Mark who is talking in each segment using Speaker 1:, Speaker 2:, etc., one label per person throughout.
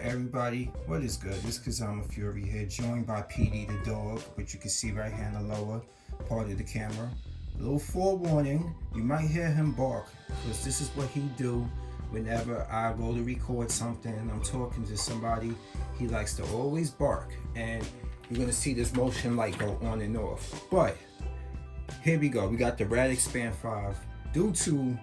Speaker 1: everybody, what is good? This is Kazama Fury here, joined by PD the dog, which you can see right here in the lower part of the camera. A little forewarning, you might hear him bark, because this is what he do whenever I go to record something and I'm talking to somebody. He likes to always bark, and you're going to see this motion light go on and off. But here we go, we got the Rad Expand 5. Due to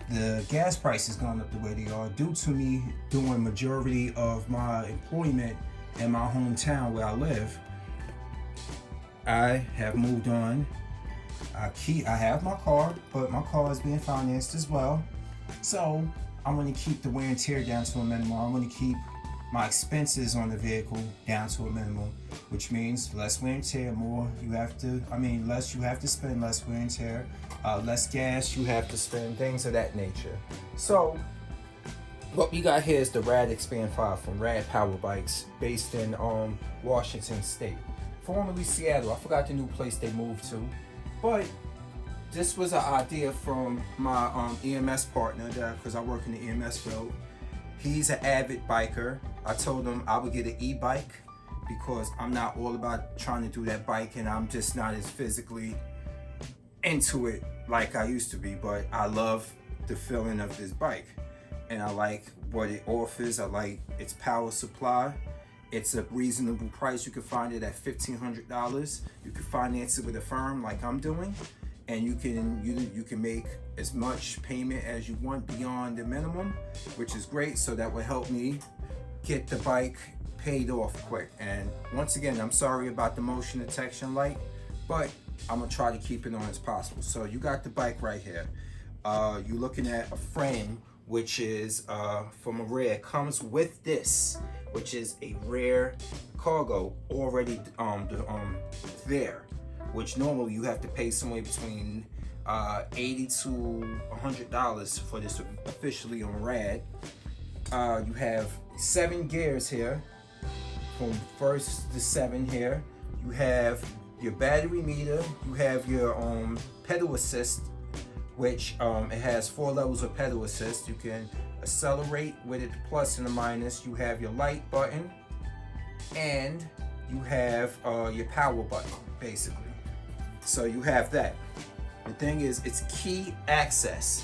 Speaker 1: the gas prices going up the way they are, due to me doing majority of my employment in my hometown where I live, I have moved on. I have my car, but my car is being financed as well. So I want to keep the wear and tear down to a minimum. I want to keep my expenses on the vehicle down to a minimum, which means less wear and tear, less you have to spend, less wear and tear, less gas you have to spend, things of that nature. So what we got here is the Rad Expand 5 from Rad Power Bikes, based in Washington State, formerly Seattle. I forgot the new place they moved to, but this was an idea from my EMS partner, because I work in the EMS field. He's an avid biker. I told him I would get an e-bike because I'm not all about trying to do that bike, and I'm just not as physically into it like I used to be. But I love the feeling of this bike, and I like what it offers. I like its power supply. It's a reasonable price. You can find it at $1,500. You can finance it with a firm like I'm doing, and you can make as much payment as you want beyond the minimum, which is great. So that will help me get the bike paid off quick. And once again, I'm sorry about the motion detection light, but I'm gonna try to keep it on as possible. So you got the bike right here. You're looking at a frame, which is from a Rare. It comes with this, which is a Rare cargo already there, which normally you have to pay somewhere between $80 to $100 for this officially on Rad. You have 7 gears here, from 1st to 7 here. You have your battery meter. You have your pedal assist, which it has 4 levels of pedal assist. You can accelerate with it, plus and a minus. You have your light button, and you have your power button, basically. So you have that. The thing is, it's key access.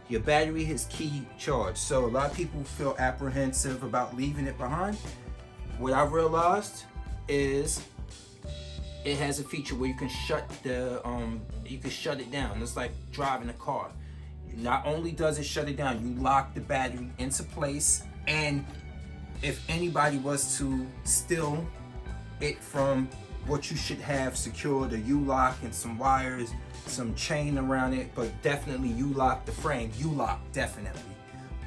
Speaker 1: Your battery is key charge. So a lot of people feel apprehensive about leaving it behind. What I've realized is it has a feature where you can shut it down. It's like driving a car. Not only does it shut it down, you lock the battery into place, and if anybody was to steal it from what you should have secured, a U-lock and some wires, some chain around it, but definitely U-lock the frame. U-lock, definitely.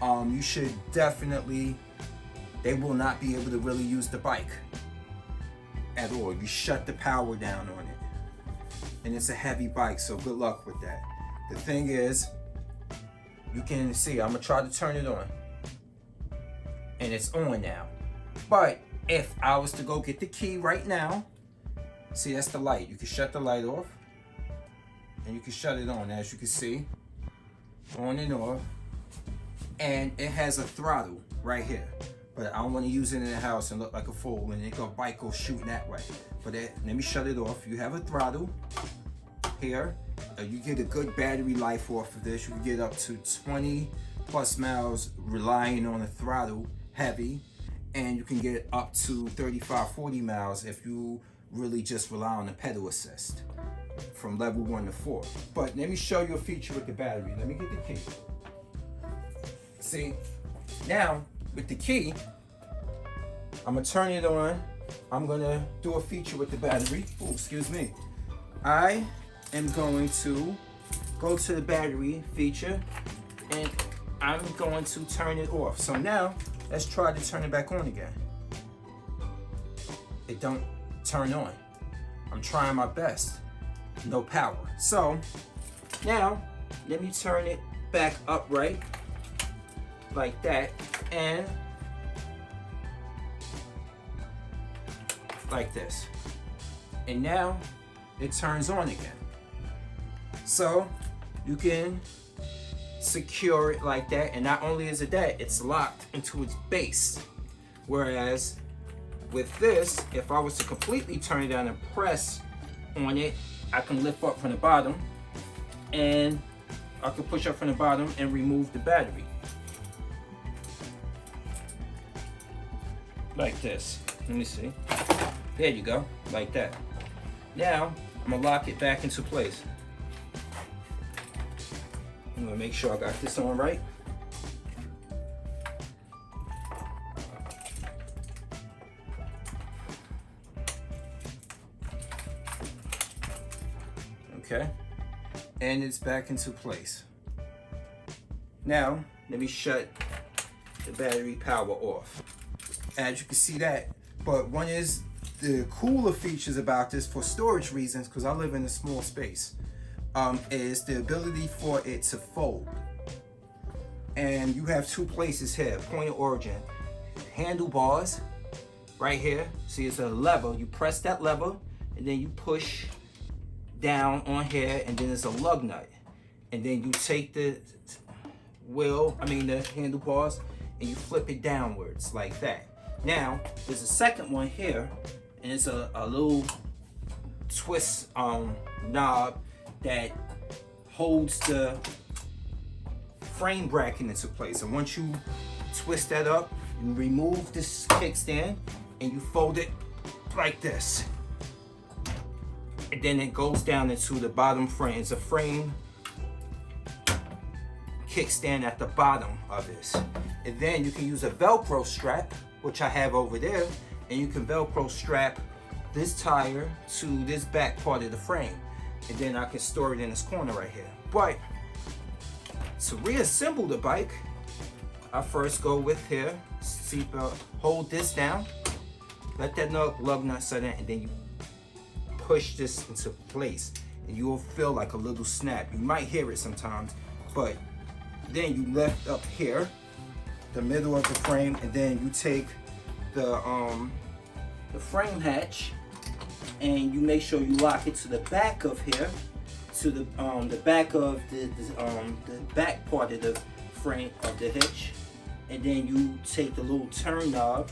Speaker 1: You should definitely, they will not be able to really use the bike at all. You shut the power down on it. And it's a heavy bike, so good luck with that. The thing is, you can see, I'm gonna try to turn it on. And it's on now. But if I was to go get the key right now, see, that's the light. You can shut the light off, and you can shut it on, as you can see, on and off. And it has a throttle right here, but I don't want to use it in the house and look like a fool, and the bike goes shooting that way. But let me shut it off. You have a throttle here. You get a good battery life off of this. You can get up to 20 plus miles relying on the throttle heavy, and you can get up to 35, 40 miles if you really just rely on the pedal assist from level 1 to 4. But let me show you a feature with the battery. Let me get the key. See, now with the key, I'm gonna turn it on. I'm gonna do a feature with the battery. Oh, excuse me. I am going to go to the battery feature, and I'm going to turn it off. So now let's try to turn it back on again. It don't turn on. I'm trying my best. No power. So now let me turn it back upright like that, and like this. And now it turns on again. So you can secure it like that, and not only is it that, it's locked into its base, Whereas with this, if I was to completely turn it down and press on it, I can lift up from the bottom, and I can push up from the bottom and remove the battery. Like this. Let me see. There you go, like that. Now, I'm gonna lock it back into place. I'm gonna make sure I got this on right. Okay, and it's back into place. Now, let me shut the battery power off. As you can see that, but one is the cooler features about this for storage reasons, because I live in a small space, is the ability for it to fold. And you have two places here, point of origin. Handlebars, right here. See, it's a lever. You press that lever, and then you push down on here, and then there's a lug nut. And then you take the the handlebars, and you flip it downwards like that. Now, there's a second one here, and it's a little twist knob that holds the frame bracket into place. And once you twist that up, you remove this kickstand and you fold it like this. And then it goes down into the bottom frame. It's a frame kickstand at the bottom of this. And then you can use a Velcro strap, which I have over there, and you can Velcro strap this tire to this back part of the frame. And then I can store it in this corner right here. But to reassemble the bike, I first go with here, seatbelt, hold this down, let that lug nut set in, and then you push this into place, and you will feel like a little snap. You might hear it sometimes, but then you lift up here, the middle of the frame, and then you take the frame hatch, and you make sure you lock it to the back of here, to the back of the back part of the frame of the hitch, and then you take the little turn knob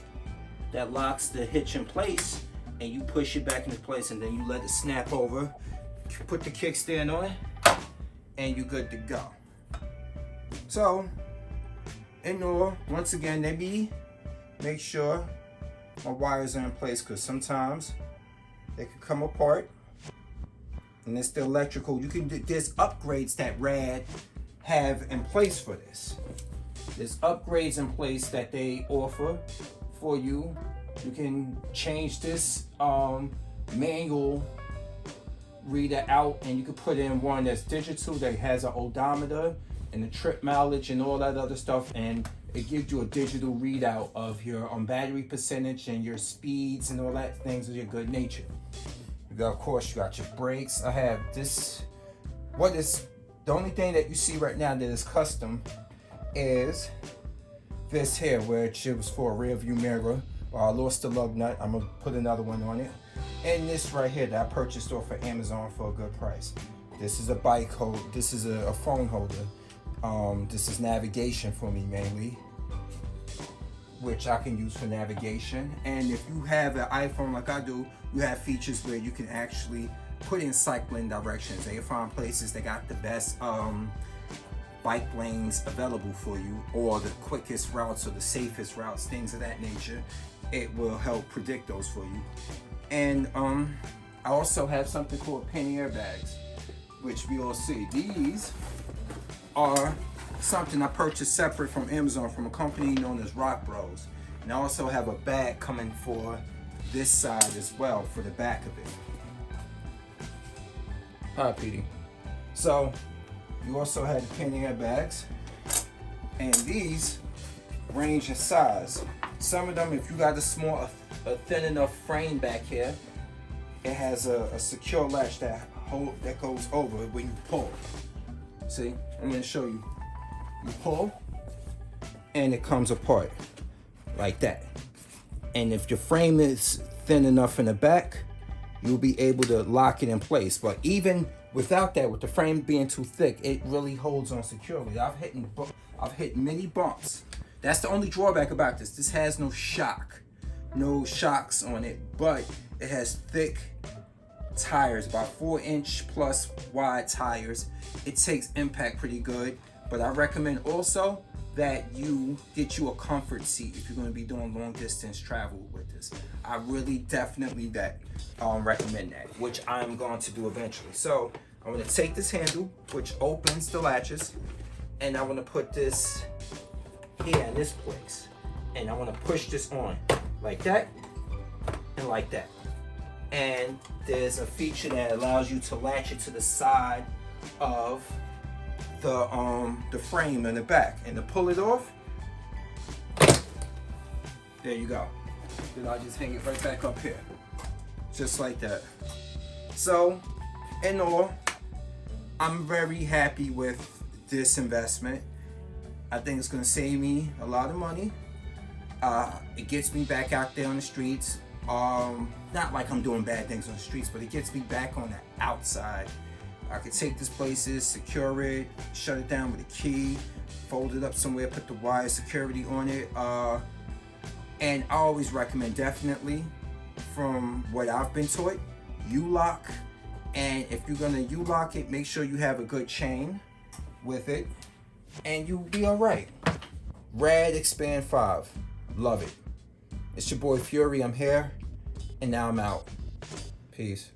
Speaker 1: that locks the hitch in place, and you push it back into place, and then you let it snap over. You put the kickstand on, and you're good to go. So, in all, once again, make sure my wires are in place, because sometimes they can come apart, and it's the electrical. There's upgrades that Rad have in place for this. There's upgrades in place that they offer for you. You can change this manual reader out, and you can put in one that's digital that has an odometer and the trip mileage and all that other stuff, and it gives you a digital readout of your battery percentage and your speeds and all that things of your good nature. Of course, you got your brakes. I have this. The only thing that you see right now that is custom is this here, which it was for a rear view mirror. I lost the lug nut. I'm gonna put another one on it. And this right here that I purchased off of Amazon for a good price. This is a bike hold. This is a phone holder. This is navigation for me mainly, which I can use for navigation. And if you have an iPhone like I do, you have features where you can actually put in cycling directions, and you find places that got the best bike lanes available for you, or the quickest routes or the safest routes, things of that nature. It will help predict those for you. And I also have something called penny airbags, which we all see. These are something I purchased separate from Amazon from a company known as Rock Bros. And I also have a bag coming for this side as well, for the back of it. Hi, Petey. So you also had the penny airbags, and these range in size. Some of them, if you got a thin enough frame back here, it has a secure latch that goes over when you pull. See, I'm gonna show you. You pull, and it comes apart like that. And if your frame is thin enough in the back, you'll be able to lock it in place. But even without that, with the frame being too thick, it really holds on securely. I've hit many bumps That's the only drawback about this. This has no shocks on it, but it has thick tires, about 4-inch plus wide tires. It takes impact pretty good, but I recommend also that you get you a comfort seat if you're going to be doing long distance travel with this. I really definitely recommend that, which I'm going to do eventually. So I'm going to take this handle, which opens the latches, and I'm going to put this here in this place, and I want to push this on like that and like that. And there's a feature that allows you to latch it to the side of the frame in the back, and to pull it off, there you go. Then I'll just hang it right back up here, just like that. So in all, I'm very happy with this investment. I think it's going to save me a lot of money. It gets me back out there on the streets. Not like I'm doing bad things on the streets, but it gets me back on the outside. I could take this places, secure it, shut it down with a key, fold it up somewhere, put the wire security on it. And I always recommend, definitely, from what I've been taught, U-lock. And if you're gonna U-lock it, make sure you have a good chain with it, and you'll be all right. Rad Expand 5, love it. It's your boy Fury, I'm here, and now I'm out. Peace.